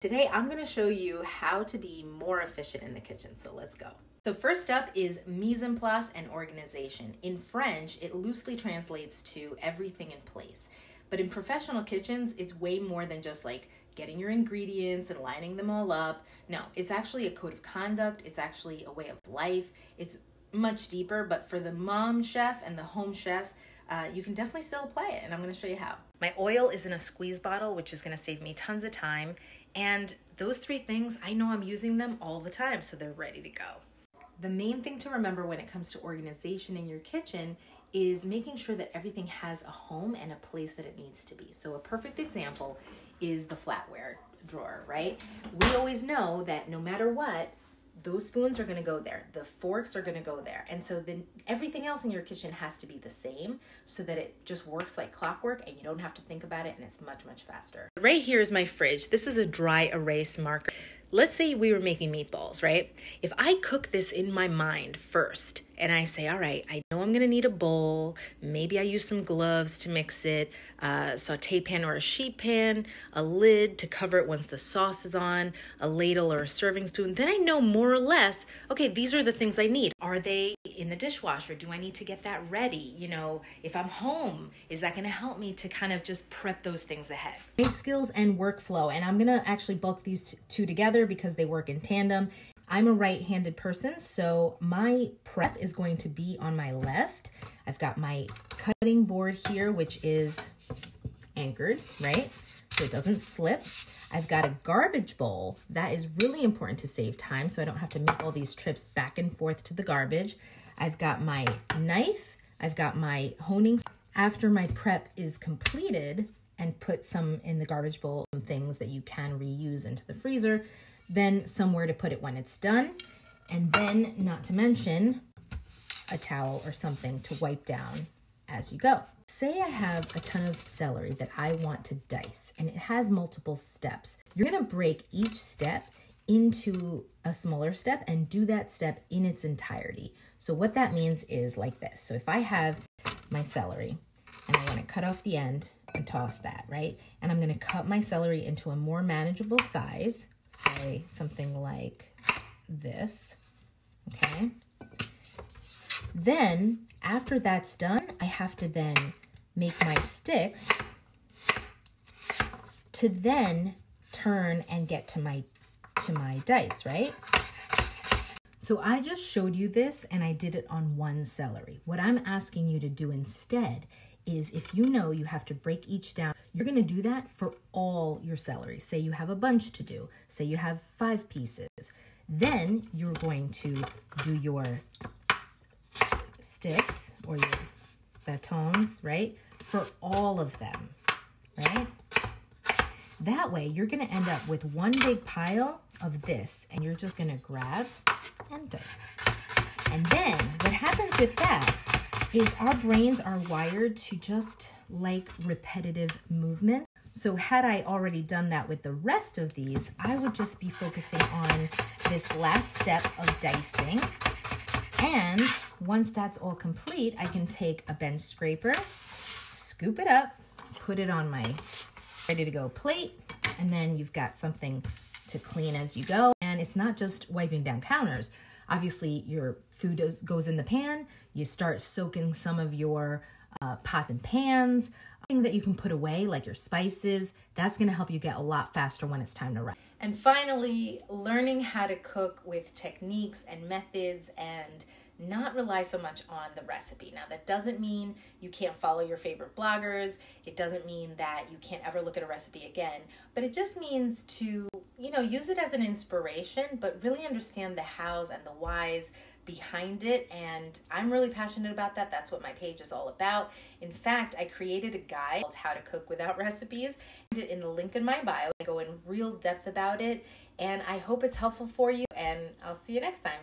Today, I'm going to show you how to be more efficient in the kitchen, so let's go. So first up is mise en place and organization. In French, it loosely translates to everything in place. But in professional kitchens, it's way more than just like getting your ingredients and lining them all up. No, it's actually a code of conduct. It's actually a way of life. It's much deeper, but for the mom chef and the home chef, you can definitely still apply it, and I'm going to show you how. My oil is in a squeeze bottle, which is going to save me tons of time. And those three things, I know I'm using them all the time, so they're ready to go. The main thing to remember when it comes to organization in your kitchen is making sure that everything has a home and a place that it needs to be. So a perfect example is the flatware drawer, right? We always know that no matter what, those spoons are going to go there. The forks are going to go there. And so then everything else in your kitchen has to be the same so that it just works like clockwork and you don't have to think about it, and it's much, much faster. Right here is my fridge. This is a dry erase marker. Let's say we were making meatballs, right? If I cook this in my mind first and I say, all right, I know I'm going to need a bowl. Maybe I use some gloves to mix it, a saute pan or a sheet pan, a lid to cover it once the sauce is on, a ladle or a serving spoon. Then I know more or less, okay, these are the things I need. Are they in the dishwasher? Do I need to get that ready? You know, if I'm home, is that going to help me to kind of just prep those things ahead? Life skills and workflow. And I'm going to actually bulk these two together because they work in tandem. I'm a right-handed person, so my prep is going to be on my left. I've got my cutting board here, which is anchored, right? So it doesn't slip. I've got a garbage bowl. That is really important to save time, so I don't have to make all these trips back and forth to the garbage. I've got my knife. I've got my honing. After my prep is completed and put some in the garbage bowl, some things that you can reuse into the freezer, then somewhere to put it when it's done, and then not to mention a towel or something to wipe down as you go. Say I have a ton of celery that I want to dice and it has multiple steps. You're gonna break each step into a smaller step and do that step in its entirety. So what that means is like this. So if I have my celery and I wanna cut off the end and toss that, right? And I'm gonna cut my celery into a more manageable size, say something like this, okay? Then after that's done, I have to then make my sticks to then turn and get to my dice, right? So I just showed you this and I did it on one celery. What I'm asking you to do instead is, if you know you have to break each down, you're going to do that for all your celery. Say you have a bunch to do. Say you have 5 pieces. Then you're going to do your sticks or your batons, right? For all of them, right? That way you're going to end up with one big pile of this, and you're just going to grab and dice. And then what happens with that is our brains are wired to just like repetitive movement. So had I already done that with the rest of these, I would just be focusing on this last step of dicing. And once that's all complete, I can take a bench scraper, scoop it up, put it on my ready to go plate, and then you've got something to clean as you go. And it's not just wiping down counters. Obviously, your food goes in the pan. You start soaking some of your pots and pans. Thing that you can put away, like your spices, that's going to help you get a lot faster when it's time to run. And finally, learning how to cook with techniques and methods and not rely so much on the recipe. Now, that doesn't mean you can't follow your favorite bloggers. It doesn't mean that you can't ever look at a recipe again, but it just means to, use it as an inspiration, but really understand the hows and the whys behind it. And I'm really passionate about that. That's what my page is all about. In fact, I created a guide called How to Cook Without Recipes. Find it in the link in my bio. I go in real depth about it, and I hope it's helpful for you, and I'll see you next time.